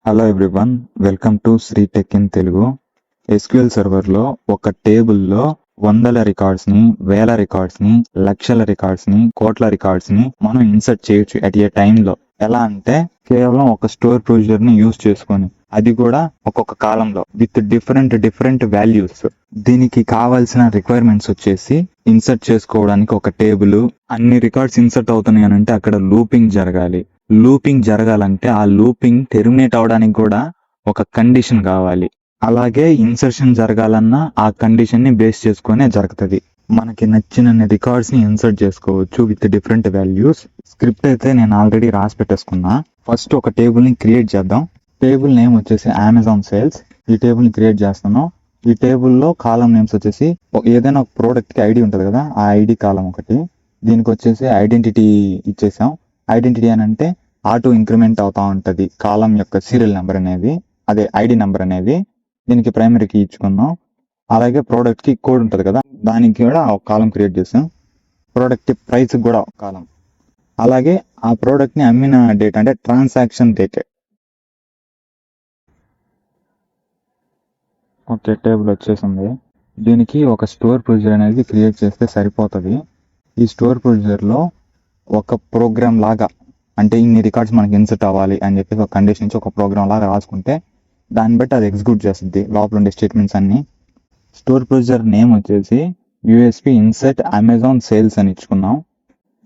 Hello everyone, welcome to Sri tech in Telugu. SQL సర్వర్లో ఒక టేబుల్లో వందల రికార్డ్స్ని, వేల రికార్డ్స్ని, లక్షల రికార్డ్స్ని, కోట్ల రికార్డ్స్ని మనం ఇన్సర్ట్ చేయొచ్చు అట్ ఏ టైంలో. ఎలా అంటే కేవలం ఒక స్టోర్ ప్రొసీజర్ని యూజ్ చేసుకొని, అది కూడా ఒక్కొక్క కాలంలో విత్ డిఫరెంట్ వాల్యూస్. దీనికి కావాల్సిన రిక్వైర్మెంట్స్ వచ్చేసి ఇన్సర్ట్ చేసుకోవడానికి ఒక టేబుల్, అన్ని రికార్డ్స్ ఇన్సర్ట్ అవుతున్నాయి అని అంటే అక్కడ లూపింగ్ జరగాలి. లూపింగ్ జరగాలంటే ఆ లూపింగ్ టెర్మినేట్ అవడానికి కూడా ఒక కండిషన్ కావాలి. అలాగే ఇన్సర్షన్ జరగాలన్నా ఆ కండిషన్ ని బేస్ చేసుకునే జరుగుతుంది. మనకి నచ్చిన రికార్డ్స్ ని ఇన్సర్ట్ చేసుకోవచ్చు విత్ డిఫరెంట్ వాల్యూస్. స్క్రిప్ట్ అయితే నేను ఆల్రెడీ రాసి పెట్టేసుకున్నా. ఫస్ట్ ఒక టేబుల్ ని క్రియేట్ చేద్దాం. టేబుల్ నేమ్ వచ్చేసి అమెజాన్ సేల్స్. ఈ టేబుల్ ని క్రియేట్ చేస్తున్నాం. ఈ టేబుల్లో కాలం నేమ్స్ వచ్చేసి ఏదైనా ఒక ప్రోడక్ట్ కి ఐడి ఉంటుంది కదా, ఆ ఐడి కాలం ఒకటి. దీనికి వచ్చేసి ఐడెంటిటీ ఇచ్చేసాం. ఐడెంటిటీ అని అంటే ఆటో ఇంక్రిమెంట్ అవుతా ఉంటది కాలం యొక్క సీరియల్ నెంబర్ అనేది, అదే ఐడి నెంబర్ అనేది. దీనికి ప్రైమరీ కీ ఇచ్చుకున్నాం. అలాగే ప్రోడక్ట్ కి కోడ్ ఉంటుంది కదా, దానికి కూడా ఒక కాలం క్రియేట్ చేసాం. ప్రోడక్ట్ ప్రైస్ కూడా ఒక కాలం. అలాగే ఆ ప్రోడక్ట్ ని అమ్మిన డేట్ అంటే ట్రాన్సాక్షన్ డేట్. ఓకే, టేబుల్ వచ్చేసింది. దీనికి ఒక స్టోర్ ప్రొసీజర్ అనేది క్రియేట్ చేస్తే సరిపోతుంది. ఈ స్టోర్ ప్రొసీజర్ లో ఒక ప్రోగ్రామ్ లాగా, అంటే ఇన్ని రికార్డ్స్ మనకి ఇన్సర్ట్ అవ్వాలి అని చెప్పేసి ఒక కండిషన్ నుంచి ఒక ప్రోగ్రామ్ లాగా రాసుకుంటే దాన్ని బట్టి అది ఎగ్జిక్యూట్ చేస్తుంది లోపల ఉండే స్టేట్మెంట్స్ అన్ని. స్టోర్ ప్రొసీజర్ నేమ్ వచ్చేసి యూఎస్పి ఇన్సర్ట్ అమెజాన్ సేల్స్ అని ఇచ్చుకున్నాం.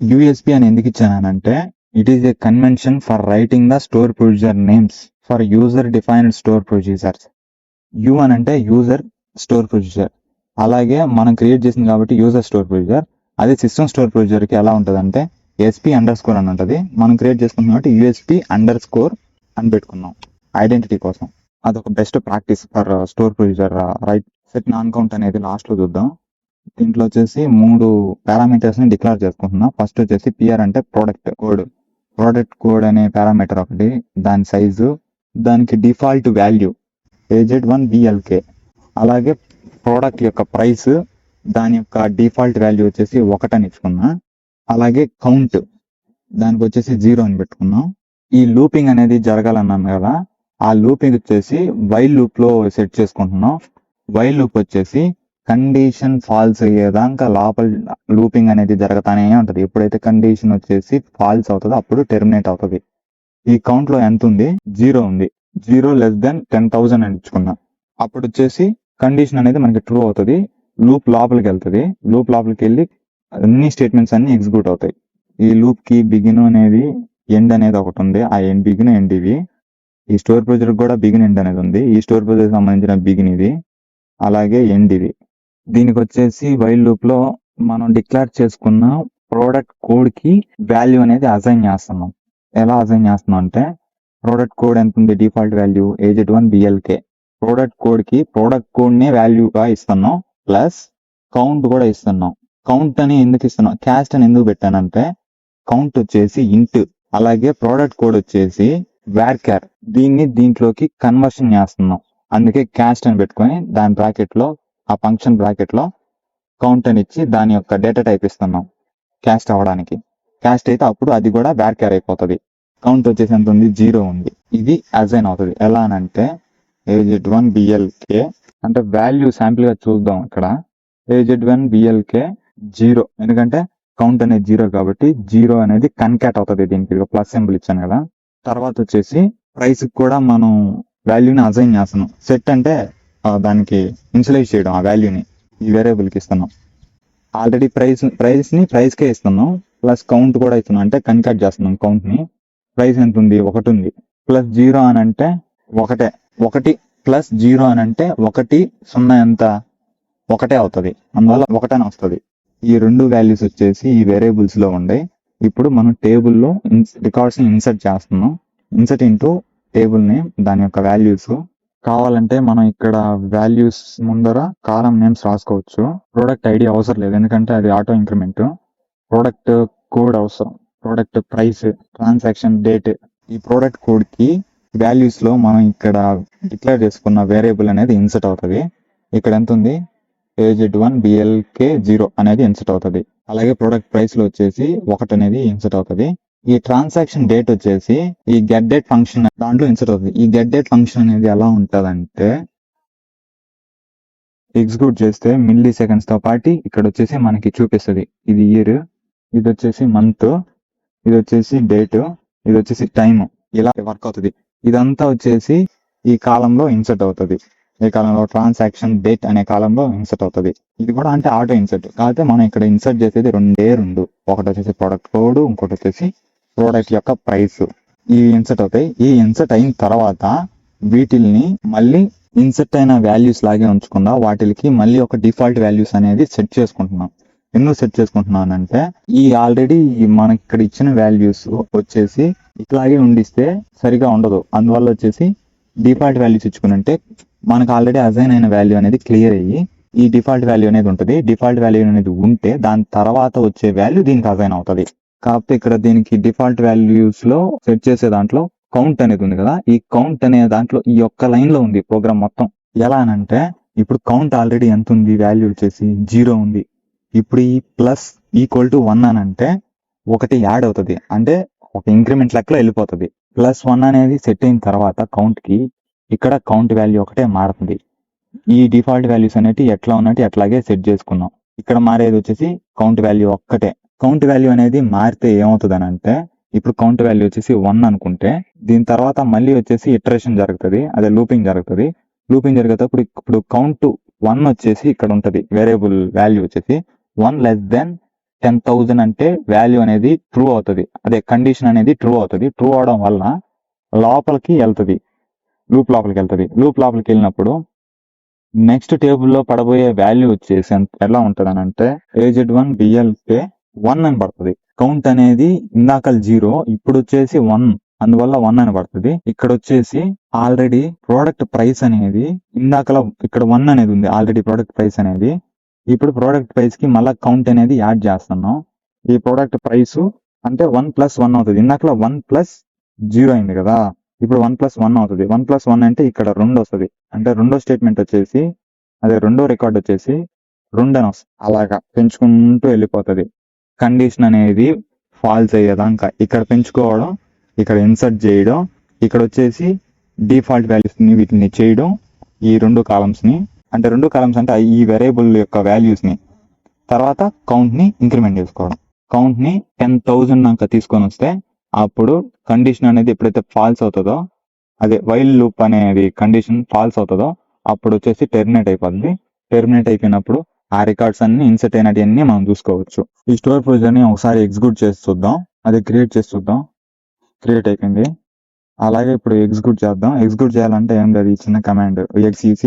యూఎస్పి అని ఎందుకు ఇచ్చానంటే it is a convention for writing the store procedure names for user defined store procedures. U అని అంటే యూజర్ స్టోర్ ప్రొసీజర్. అలాగే మనం క్రియేట్ చేసింది కాబట్టి యూజర్ స్టోర్ ప్రొసీజర్. అదే సిస్టమ్ స్టోర్ ప్రొసీజర్ కి ఎలా ఉంటుంది అంటే SP__ అని ఉంటుంది. మనం క్రియేట్ చేసుకున్నాం కాబట్టి USP_ అని పెట్టుకున్నాం ఐడెంటిటీ కోసం. అదొక best practice for store procedure. Right set non count అనేది లాస్ట్ లో చూద్దాం. దీంట్లో వచ్చేసి 3 పారామీటర్స్ ని డిక్లేర్ చేసుకుంటున్నాం. ఫస్ట్ వచ్చేసి PR అంటే ప్రోడక్ట్ కోడ్. ప్రోడక్ట్ కోడ్ అనే పారామీటర్ ఒకటి, దాని సైజు, దానికి డిఫాల్ట్ వాల్యూ AZ1BLK. అలాగే ప్రోడక్ట్ యొక్క ప్రైస్, దాని యొక్క డిఫాల్ట్ వాల్యూ వచ్చేసి 1 అని ఇచ్చుకున్నా. అలాగే కౌంట్, దానికి వచ్చేసి 0 అని పెట్టుకున్నాం. ఈ లూపింగ్ అనేది జరగాలన్నాను కదా, ఆ లూపింగ్ వచ్చేసి వైల్ లూప్ లో సెట్ చేసుకుంటున్నాం. వైల్ లూప్ వచ్చేసి కండిషన్ ఫాల్స్ అయ్యేదాకా లోపల లూపింగ్ అనేది జరుగుతానే ఉంటది. ఎప్పుడైతే కండిషన్ వచ్చేసి ఫాల్స్ అవుతుందో అప్పుడు టెర్మినేట్ అవుతుంది. ఈ కౌంట్ లో ఎంత ఉంది? 0 ఉంది. 0 < 10,000 అని ఇచ్చుకున్నాం. అప్పుడు వచ్చేసి కండిషన్ అనేది మనకి ట్రూ అవుతుంది. లూప్ లోపలికి వెళ్తుంది. లూప్ లోపలికి వెళ్ళి అన్ని స్టేట్మెంట్స్ అన్ని ఎగ్జిక్యూట్ అవుతాయి. ఈ లూప్ కి బిగిన్ అనేది, ఎండ్ అనేది ఒకటి ఉంది. ఆ ఎండ్ బిగిన్, ఎండ్ ఇవి. ఈ స్టోర్ ప్రొసీజర్ కూడా బిగిన్, ఎండ్ అనేది ఉంది. ఈ స్టోర్ ప్రొసీజర్ సంబంధించిన బిగిన్ ఇది, అలాగే ఎండ్ ఇది. దీనికి వచ్చేసి వైల్ లూప్ లో మనం డిక్లేర్ చేసుకున్న ప్రోడక్ట్ కోడ్ కి వాల్యూ అనేది అసైన్ చేస్తున్నాం. ఎలా అసైన్ చేస్తున్నాం అంటే ప్రోడక్ట్ కోడ్ ఎంత ఉంది? Default value AZ1BLK. Product code కి ప్రోడక్ట్ కోడ్ నే వాల్యూగా ఇస్తున్నాం, ప్లస్ కౌంట్ కూడా ఇస్తున్నాం. కౌంట్ అని ఎందుకు ఇస్తున్నాం? క్యాస్ట్ అని ఎందుకు పెట్టానంటే కౌంట్ వచ్చేసి ఇంట్, అలాగే ప్రోడక్ట్ కోడ్ వచ్చేసి varchar. దీంట్లోకి కన్వర్షన్ చేస్తున్నాం. అందుకే క్యాస్ట్ అని పెట్టుకొని దాని బ్రాకెట్ లో, ఆ ఫంక్షన్ బ్రాకెట్ లో కౌంట్ అని ఇచ్చి దాని యొక్క డేటా టైప్ ఇస్తున్నాం క్యాస్ట్ అవ్వడానికి. క్యాస్ట్ అయితే అప్పుడు అది కూడా varchar అయిపోతుంది. కౌంట్ వచ్చేసి ఎంత ఉంది? 0 ఉంది. ఇది అసైన్ అవుతుంది. ఎలా అనంటే AZ1BLK అంటే వాల్యూ శాంపిల్ గా చూద్దాం. ఇక్కడ AZ1BLK 0, ఎందుకంటే కౌంట్ అనేది 0 కాబట్టి 0 అనేది కన్కాట్ అవుతుంది. దీనికి ప్లస్ సింబల్ ఇచ్చాను కదా. తర్వాత వచ్చేసి ప్రైస్ కూడా మనం వాల్యూని అసైన్ చేస్తున్నాం. సెట్ అంటే దానికి ఇన్షియలైజ్ చేయడం, ఆ వాల్యూని ఈ వేరియబుల్ కి ఇస్తున్నాం. ఆల్రెడీ ప్రైస్ ని ప్రైస్ కే ఇస్తున్నాం, ప్లస్ కౌంట్ కూడా ఇస్తున్నాం, అంటే కన్కాట్ చేస్తున్నాం కౌంట్ ని. ప్రైస్ ఎంత ఉంది? 1 ఉంది. ప్లస్ 0 అని అంటే 1 ప్లస్ 0 అని అంటే 1 0 ఎంత? 1 అవుతుంది. అందువల్ల 1 అని వస్తుంది. ఈ 2 వాల్యూస్ వచ్చేసి ఈ వేరియబుల్స్ లో ఉండే. ఇప్పుడు మనం టేబుల్లో రికార్డ్స్ ని ఇన్సర్ట్ చేస్తున్నాం. ఇన్సర్ట్ ఇంటూ టేబుల్ నేమ్, దాని యొక్క వాల్యూస్. కావాలంటే మనం ఇక్కడ వాల్యూస్ ముందర కాలం నేమ్స్ రాసుకోవచ్చు. ప్రోడక్ట్ ఐడి అవసరం లేదు, ఎందుకంటే అది ఆటో ఇంక్రిమెంట్. ప్రోడక్ట్ కోడ్ అవసరం, ప్రోడక్ట్ ప్రైస్, ట్రాన్సాక్షన్ డేట్. ఈ ప్రోడక్ట్ కోడ్ కి వాల్యూస్ లో మనం ఇక్కడ డిక్లేర్ చేసుకున్న వేరియబుల్ అనేది ఇన్సర్ట్ అవుతుంది. ఇక్కడ ఎంత ఉంది? AZ1BLK 0 అనేది ఇన్సర్ట్ అవుతుంది. అలాగే ప్రోడక్ట్ ప్రైస్ లో వచ్చేసి 1 అనేది ఇన్సర్ట్ అవుతుంది. ఈ ట్రాన్సాక్షన్ డేట్ వచ్చేసి ఈ గెట్ డేట్ ఫంక్షన్ దాంట్లో ఇన్సర్ట్ అవుతుంది. ఈ గెట్ డేట్ ఫంక్షన్ అనేది ఎలా ఉంటదంటే ఎగ్జిక్యూట్ చేస్తే మిల్లీ సెకండ్స్ తో పాటు ఇక్కడ వచ్చేసి మనకి చూపిస్తుంది. ఇది ఇయర్, ఇది వచ్చేసి మంత్, ఇది వచ్చేసి డేట్, ఇది వచ్చేసి టైం. ఇలా వర్క్ అవుతుంది. ఇదంతా వచ్చేసి ఈ కాలంలో ఇన్సర్ట్ అవుతుంది. ఈ కాలంలో ట్రాన్సాక్షన్ డేట్ అనే కాలంలో ఇన్సర్ట్ అవుతుంది. ఇది కూడా అంటే ఆటో ఇన్సర్ట్. కాకపోతే మనం ఇక్కడ ఇన్సర్ట్ చేసేది రెండు. ఒకటి వచ్చేసి ప్రొడక్ట్ కోడ్, ఇంకోటి వచ్చేసి ప్రోడక్ట్ యొక్క ప్రైస్. ఇవి ఇన్సర్ట్ అవుతాయి. ఈ ఇన్సర్ట్ అయిన తర్వాత వీటిల్ని మళ్ళీ ఇన్సర్ట్ అయిన వాల్యూస్ లాగే ఉంచకుండా వాటికి మళ్ళీ ఒక డిఫాల్ట్ వాల్యూస్ అనేది సెట్ చేసుకుంటున్నాం. ఎందుకు సెట్ చేసుకుంటున్నానంటే ఈ ఆల్రెడీ మనకి ఇక్కడ ఇచ్చిన వాల్యూస్ వచ్చేసి ఇట్లాగే ఉండిస్తే సరిగా ఉండదు. అందువల్ల వచ్చేసి డిఫాల్ట్ వాల్యూస్ ఇచ్చుకుంటే మనకు ఆల్రెడీ అసైన్ అయిన వాల్యూ అనేది క్లియర్ అయ్యి ఈ డిఫాల్ట్ వాల్యూ అనేది ఉంటుంది. డిఫాల్ట్ వాల్యూ అనేది ఉంటే దాని తర్వాత వచ్చే వాల్యూ దీనికి అసైన్ అవుతుంది. కాకపోతే ఇక్కడ దీనికి డిఫాల్ట్ వాల్యూస్ లో సెట్ చేసే దాంట్లో కౌంట్ అనేది ఉంది కదా, ఈ కౌంట్ అనే దాంట్లో ఈ ఒక్క లైన్ లో ఉంది ప్రోగ్రామ్ మొత్తం. ఎలా అనంటే ఇప్పుడు కౌంట్ ఆల్రెడీ ఎంత ఉంది, వాల్యూ వచ్చేసి 0 ఉంది. ఇప్పుడు ఈ ప్లస్ ఈక్వల్ టు 1 అని అంటే ఒకటి యాడ్ అవుతుంది, అంటే ఒక ఇంక్రిమెంట్ లెక్కలో వెళ్ళిపోతుంది. +1 అనేది సెట్ అయిన తర్వాత కౌంట్ కి ఇక్కడ కౌంట్ వాల్యూ ఒకటే మారుతుంది. ఈ డిఫాల్ట్ వాల్యూస్ అనేవి ఎట్లా ఉన్నట్టు అట్లాగే సెట్ చేసుకున్నాం. ఇక్కడ మారేది వచ్చేసి కౌంట్ వాల్యూ ఒక్కటే. కౌంట్ వాల్యూ అనేది మారితే ఏమవుతుంది అని అంటే ఇప్పుడు కౌంట్ వాల్యూ వచ్చేసి 1 అనుకుంటే దీని తర్వాత మళ్ళీ వచ్చేసి ఇటరేషన్ జరుగుతుంది, అదే లూపింగ్ జరుగుతుంది. లూపింగ్ జరిగేటప్పుడు ఇప్పుడు కౌంట్ 1 వచ్చేసి ఇక్కడ ఉంటది. వేరియబుల్ వాల్యూ వచ్చేసి 1 లెస్ దెన్ 10,000 అంటే వాల్యూ అనేది ట్రూ అవుతుంది. అదే కండిషన్ అనేది ట్రూ అవుతుంది. ట్రూ అవడం వల్ల లోపలికి వెళ్తుంది, లూప్ లోపలికి వెళ్తుంది. లూప్ లోపలికి వెళ్ళినప్పుడు నెక్స్ట్ టేబుల్లో పడబోయే వాల్యూ వచ్చేసి ఎలా ఉంటది అని అంటే AZ1 BLK 1 అని పడుతుంది. కౌంట్ అనేది ఇందాక 0, ఇప్పుడు వచ్చేసి 1, అందువల్ల 1 అని పడుతుంది. ఇక్కడ వచ్చేసి ఆల్రెడీ ప్రోడక్ట్ ప్రైస్ అనేది ఇందాకలా ఇక్కడ 1 అనేది ఉంది ఆల్రెడీ ప్రోడక్ట్ ప్రైస్ అనేది. ఇప్పుడు ప్రోడక్ట్ ప్రైస్ కి మళ్ళీ కౌంట్ అనేది యాడ్ చేస్తున్నాం. ఈ ప్రోడక్ట్ ప్రైస్ అంటే 1 + 1 అవుతుంది. ఇందాకలా 1 + 0 అయింది కదా, ఇప్పుడు 1 + 1 అవుతుంది. 1 + 1 అంటే ఇక్కడ 2 వస్తుంది. అంటే రెండో స్టేట్మెంట్ వచ్చేసి అదే రెండో రికార్డ్ వచ్చేసి 2 అని వస్తుంది. అలాగా పెంచుకుంటూ వెళ్ళిపోతుంది. కండిషన్ అనేది ఫాల్స్ అయ్యేదాకా ఇక్కడ పెంచుకోవడం, ఇక్కడ ఇన్సర్ట్ చేయడం, ఇక్కడ వచ్చేసి డిఫాల్ట్ వాల్యూస్ ని వీటిని చేయడం. ఈ 2 కాలమ్స్ ని అంటే 2 కాలమ్స్ అంటే ఈ వేరియబుల్ యొక్క వాల్యూస్ ని తర్వాత కౌంట్ ని ఇంక్రిమెంట్ చేసుకోవడం. కౌంట్ ని 10,000 దాకా తీసుకొని వస్తే అప్పుడు కండిషన్ అనేది ఎప్పుడైతే ఫాల్స్ అవుతుందో, అదే వైల్ లూప్ అనేది కండిషన్ ఫాల్స్ అవుతుందో అప్పుడు వచ్చేసి టెర్మినేట్ అయిపోతుంది. టెర్మినేట్ అయిపోయినప్పుడు ఆ రికార్డ్స్ అన్ని ఇన్సర్ట్ అయినవన్నీ మనం చూసుకోవచ్చు. ఈ స్టోర్ ప్రొసీజర్ ని ఒకసారి ఎగ్జిక్యూట్ చేసి చూద్దాం. అది క్రియేట్ చేసి చూద్దాం. క్రియేట్ అయిపోయింది. అలాగే ఇప్పుడు ఎగ్జిక్యూట్ చేద్దాం. ఎగ్జిక్యూట్ చేయాలంటే ఏం లేదు, చిన్న command exec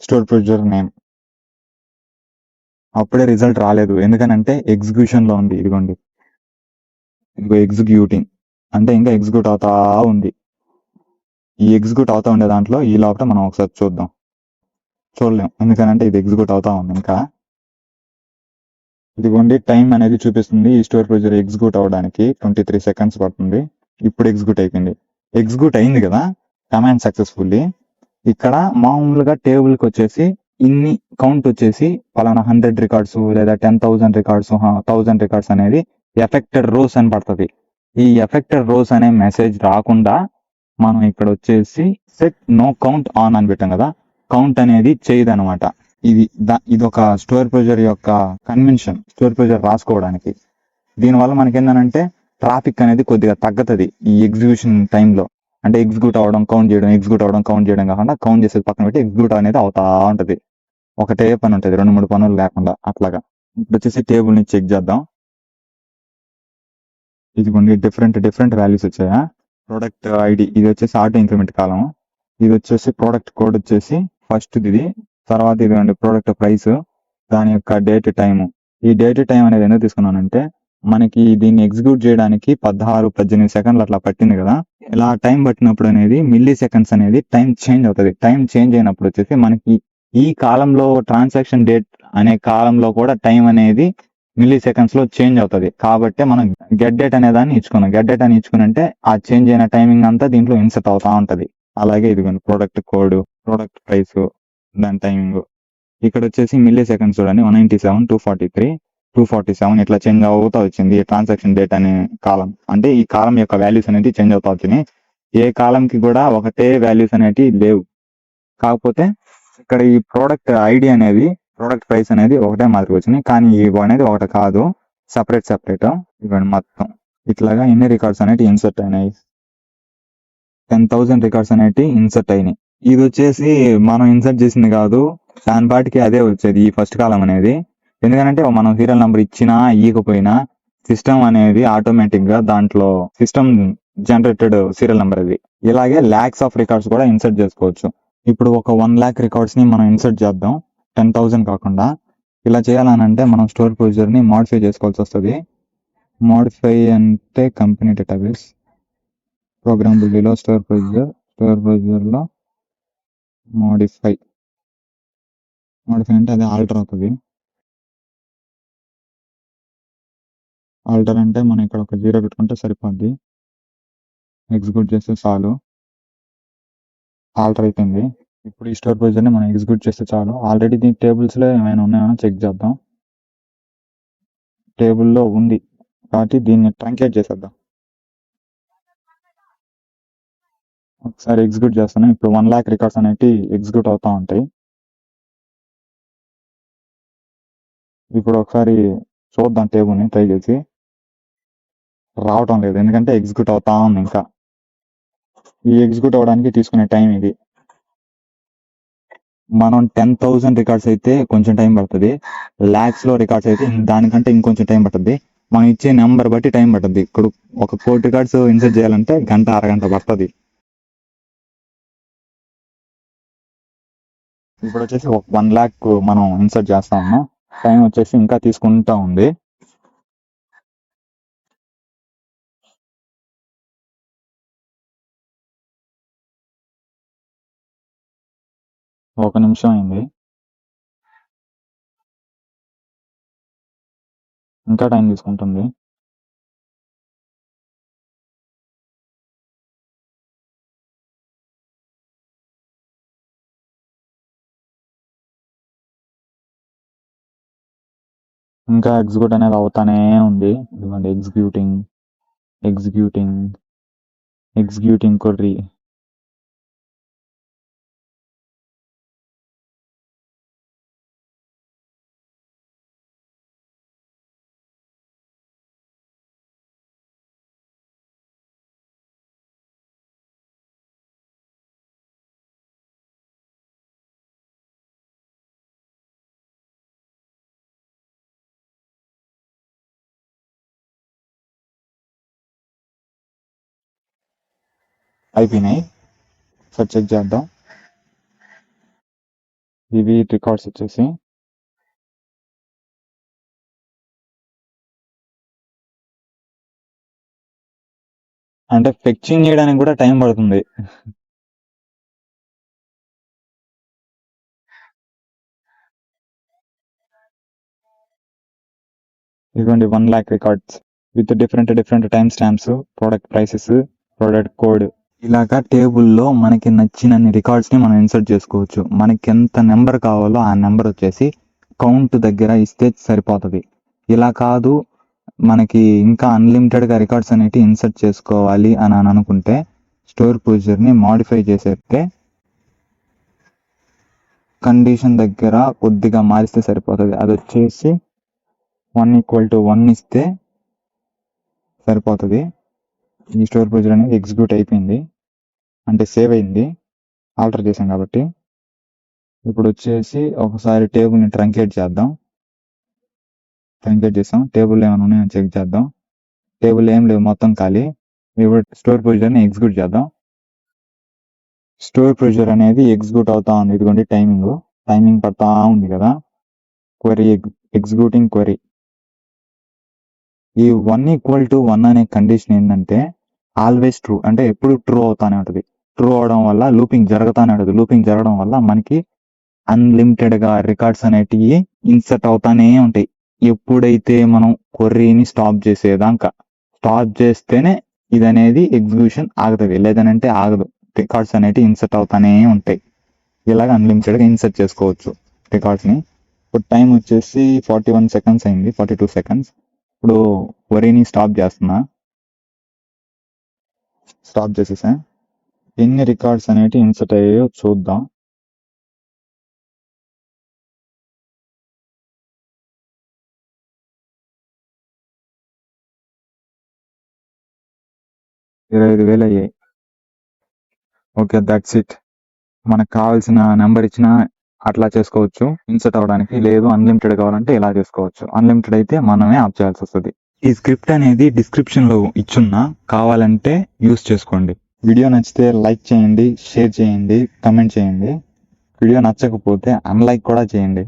store procedure name. అప్పుడే రిజల్ట్ రాలేదు, ఎందుకనంటే ఎగ్జిక్యూషన్ లో ఉంది. ఇదిగోండి, ఇదిగో ఎగ్జిక్యూటింగ్ అంటే ఇంకా ఎగ్జిక్యూట్ అవుతా ఉంది. ఈ ఎగ్జిక్యూట్ అవుతా ఉండే దాంట్లో ఈ లోపల మనం ఒకసారి చూద్దాం. చూడలేం, ఎందుకనంటే ఇది ఎగ్జిక్యూట్ అవుతా ఉంది ఇంకా. ఇదిగోండి టైం అనేది చూపిస్తుంది. ఈ స్టోర్ ప్రొసీజర్ ఎగ్జిక్యూట్ అవడానికి 23 సెకండ్స్ పడుతుంది. ఇప్పుడు ఎగ్జిక్యూట్ అయిపోయింది. ఎగ్జిక్యూట్ అయింది కదా కమాండ్ సక్సెస్ఫుల్లీ. ఇక్కడ మామూలుగా టేబుల్ కి వచ్చేసి ఇన్ని కౌంట్ వచ్చేసి పలానా 100 రికార్డ్స్ లేదా 10,000 రికార్డ్స్ 1000 రికార్డ్స్ అనేది ఎఫెక్టెడ్ రోస్ అని పడుతుంది. ఈ ఎఫెక్టెడ్ రోస్ అనే మెసేజ్ రాకుండా మనం ఇక్కడ వచ్చేసి సెట్ నో కౌంట్ ఆన్ అని పెట్టాం కదా, కౌంట్ అనేది చేయదు అనమాట. ఇది ఒక స్టోర్ ప్రొసీజర్ యొక్క కన్వెన్షన్, స్టోర్ ప్రొసీజర్ రాసుకోవడానికి. దీనివల్ల మనకి ఏంటంటే ట్రాఫిక్ అనేది కొద్దిగా తగ్గుతుంది ఈ ఎగ్జిక్యూషన్ టైంలో. అంటే ఎగ్జిక్యూట్ అవ్వడం కౌంట్ చేయడం, ఎగ్జిక్యూట్ అవ్వడం కౌంట్ చేయడం కాకుండా కౌంట్ చేసేది పక్కన పెట్టి ఎగ్జిక్యూట్ అనేది అవుతా ఉంటది. ఒకటే పని ఉంటుంది, 2-3 పనులు లేకుండా అట్లాగా. ఇప్పుడు వచ్చేసి టేబుల్ ని చెక్ చేద్దాం. ఇదిగోండి డిఫరెంట్ వాల్యూస్ వచ్చాయా. ప్రోడక్ట్ ఐడి ఇది వచ్చేసి ఆటో ఇంక్రిమెంట్ కాలం, ఇది వచ్చేసి ప్రోడక్ట్ కోడ్ వచ్చేసి ఫస్ట్ ఇది, తర్వాత ఇదిగోండి ప్రోడక్ట్ ప్రైస్, దాని యొక్క డేట్ టైము. ఈ డేట్ టైం అనేది ఎందుకు తీసుకున్నానంటే మనకి దీన్ని ఎగ్జిక్యూట్ చేయడానికి 16-18 సెకండ్లు అట్లా పట్టింది కదా. ఇలా టైం పట్టినప్పుడు అనేది మిల్లీ సెకండ్స్ అనేది టైం చేంజ్ అవుతుంది. టైం చేంజ్ అయినప్పుడు వచ్చేసి మనకి ఈ కాలంలో ట్రాన్సాక్షన్ డేట్ అనే కాలంలో కూడా టైం అనేది మిల్లీ సెకండ్స్ లో చేంజ్ అవుతుంది. కాబట్టి మనం గెట్ డేట్ అనే దాన్ని ఇచ్చుకున్నాం. గెట్ డేట్ అని ఇచ్చుకునంటే ఆ చేంజ్ అయిన టైమింగ్ అంతా దీంట్లో ఇన్సర్ట్ అవుతా ఉంటది. అలాగే ఇదిగోండి ప్రోడక్ట్ కోడ్, ప్రోడక్ట్ ప్రైస్, దాని టైమింగ్. ఇక్కడ వచ్చేసి మిల్లీ సెకండ్స్ చూడండి 197, 243, 247 ఇట్లా చేంజ్ అవుతా వచ్చింది ఈ ట్రాన్సాక్షన్ డేట్ అనే కాలం. అంటే ఈ కాలం యొక్క వాల్యూస్ అనేది చేంజ్ అవుతా వచ్చినాయి. ఏ కాలంకి కూడా ఒకటే వాల్యూస్ అనేవి లేవు. కాకపోతే ఇక్కడ ఈ ప్రోడక్ట్ ఐడి అనేది, ప్రోడక్ట్ ప్రైస్ అనేది ఒకటే మాదిరి వచ్చినాయి. కానీ ఇవి అనేది ఒకటి కాదు, సపరేట్ ఇవ్వండి మొత్తం ఇట్లాగా ఎన్ని రికార్డ్స్ అనేవి ఇన్సర్ట్ అయినాయి. 10,000 రికార్డ్స్ అనేవి ఇన్సర్ట్ అయినాయి. ఇది వచ్చేసి మనం ఇన్సర్ట్ చేసింది కాదు, దాని పాటికి అదే వచ్చేది ఈ ఫస్ట్ కాలం అనేది. ఎందుకంటే మనం సీరియల్ నెంబర్ ఇచ్చినా ఇవ్వకపోయినా సిస్టమ్ అనేది ఆటోమేటిక్ గా దాంట్లో సిస్టమ్ జనరేటెడ్ సీరియల్ నెంబర్ అది. ఇలాగే ల్యాక్స్ ఆఫ్ రికార్డ్స్ కూడా ఇన్సర్ట్ చేసుకోవచ్చు. ఇప్పుడు ఒక 1 lakh రికార్డ్స్ ని మనం ఇన్సర్ట్ చేద్దాం, 10,000 కాకుండా. ఇలా చేయాలని అంటే మనం స్టోర్ ప్రొసీజర్ ని మోడిఫై చేసుకోవాల్సి వస్తుంది. మోడిఫై అంటే కంపెనీ డేటాబేస్, ప్రోగ్రామబిలిటీలో స్టోర్ ప్రొసీజర్ లో మోడిఫై అంటే అది ఆల్టర్ అవుతుంది. ఆల్టర్ అంటే మనం ఇక్కడ ఒక 0 పెట్టుకుంటే సరిపోద్ది. ఎగ్జిక్యూట్ చేస్తే చాలు, ఆల్టర్ అయిపోయింది. ఇప్పుడు ఈ స్టోర్ ప్రొసీజర్ ని మనం ఎగ్జిక్యూట్ చేస్తే చాలు. ఆల్రెడీ దీని టేబుల్స్ లో ఏమైనా ఉన్నాయో చెక్ చేద్దాం. టేబుల్లో ఉంది కాబట్టి దీన్ని ట్రంకేట్ చేసేద్దాం. ఒకసారి ఎగ్జిక్యూట్ చేస్తాను. ఇప్పుడు 1 lakh రికార్డ్స్ అనేవి ఎగ్జిక్యూట్ అవుతా ఉంటాయి. ఇప్పుడు ఒకసారి చూద్దాం టేబుల్ని ట్రై చేసి. రావటం లేదు, ఎందుకంటే ఎగ్జిక్యూట్ అవుతా ఉంది. ఇంకా ఈ ఎగ్జిక్యూట్ అవ్వడానికి తీసుకునే టైం ఇది. మనం 10,000 రికార్డ్స్ అయితే కొంచెం టైం పడుతుంది, ల్యాక్స్ లో రికార్డ్స్ అయితే దానికంటే ఇంకొంచెం టైం పడుతుంది. మనం ఇచ్చే నెంబర్ బట్టి టైం పడుతుంది. ఇప్పుడు 1 కోటి రికార్డ్స్ ఇన్సర్ట్ చేయాలంటే గంట అరగంట పడుతుంది. ఇప్పుడు వచ్చేసి 1 lakh మనం ఇన్సర్ట్ చేస్తా ఉన్నాం. టైం వచ్చేసి ఇంకా తీసుకుంటా ఉంది. ఒక నిమిషం అయింది, ఇంకా టైం తీసుకుంటుంది. ఇంకా ఎగ్జిక్యూట్ అనేది అవుతానే ఉంది. ఇదిగోండి ఎగ్జిక్యూటింగ్ కొర్రీ. అయిపోయినాయి. సార్ చెక్ చేద్దాం. ఇవి రికార్డ్స్ వచ్చేసి అంటే ఫెచ్చింగ్ చేయడానికి కూడా టైం పడుతుంది. ఇదిగోండి 1 lakh records with different time stamps, product prices, product code. ఇలాగా టేబుల్లో మనకి నచ్చినన్ని రికార్డ్స్ ని మనం ఇన్సర్ట్ చేసుకోవచ్చు. మనకి ఎంత నెంబర్ కావాలో ఆ నెంబర్ వచ్చేసి కౌంట్ దగ్గర ఇస్తే సరిపోతుంది. ఇలా కాదు, మనకి ఇంకా అన్లిమిటెడ్ గా రికార్డ్స్ అనేవి ఇన్సర్ట్ చేసుకోవాలి అని అనుకుంటే స్టోర్ ప్రొసీజర్ ని మాడిఫై చేసేస్తే కండిషన్ దగ్గర కొద్దిగా మారిస్తే సరిపోతుంది. అది వచ్చేసి 1 = 1 ఇస్తే సరిపోతుంది. ఈ స్టోర్ ప్రొసీజర్ అనేది ఎగ్జిక్యూట్ అయిపోయింది, అంటే సేవ్ అయింది, ఆల్టర్ చేసాం కాబట్టి. ఇప్పుడు వచ్చేసి ఒకసారి టేబుల్ ని ట్రంకేట్ చేద్దాం. ట్రంకేట్ చేసాం, టేబుల్ ఏమైనా ఉన్నాయో చెక్ చేద్దాం. టేబుల్ ఏం లేవు, మొత్తం ఖాళీ. ఇప్పుడు స్టోర్ ప్రొసీజర్ ని ఎగ్జిక్యూట్ చేద్దాం. స్టోర్ ప్రొసీజర్ అనేది ఎగ్జిక్యూట్ అవుతా ఉంది. ఇదిగోండి టైమింగ్ పడతా ఉంది కదా. Query executing query. ఈ 1 = 1 అనే కండిషన్ ఏంటంటే ఆల్వేస్ ట్రూ, అంటే ఎప్పుడు ట్రూ అవుతానే ఉంటుంది. ట్రూ అవడం వల్ల లూపింగ్ జరుగుతానే ఉంటుంది. లూపింగ్ జరగడం వల్ల మనకి అన్లిమిటెడ్ గా రికార్డ్స్ అనేటివి ఇన్సర్ట్ అవుతానే ఉంటాయి. ఎప్పుడైతే మనం క్వరీని స్టాప్ చేసేదాకా, స్టాప్ చేస్తేనే ఇది అనేది ఎగ్జిక్యూషన్ ఆగుతుంది, లేదనంటే ఆగదు. రికార్డ్స్ అనేటివి ఇన్సర్ట్ అవుతానే ఉంటాయి. ఇలాగ అన్లిమిటెడ్ గా ఇన్సర్ట్ చేసుకోవచ్చు రికార్డ్స్ ని. ఇప్పుడు టైం వచ్చేసి 41 సెకండ్స్ అయింది, 42 సెకండ్స్. ఇప్పుడు వరిని స్టాప్ చేస్తున్నా. స్టాప్ చేసేసా. ఎన్ని రికార్డ్స్ అనేవి ఇన్సర్ట్ అయ్యాయో చూద్దాం. $25,000 అయ్యాయి. Okay, that's it. మనకు కావాల్సిన నెంబర్ ఇచ్చినా అట్లా చేసుకోవచ్చు ఇన్సర్ట్ అవ్వడానికి. లేదు అన్లిమిటెడ్ కావాలంటే ఇలా చేసుకోవచ్చు. అన్లిమిటెడ్ అయితే మనమే ఆప్ చేయాల్సి వస్తుంది. ఈ స్క్రిప్ట్ అనేది డిస్క్రిప్షన్ లో ఇచ్చున్నా, కావాలంటే యూస్ చేసుకోండి. వీడియో నచ్చితే లైక్ చేయండి, షేర్ చేయండి, కమెంట్ చేయండి. వీడియో నచ్చకపోతే అన్లైక్ కూడా చేయండి.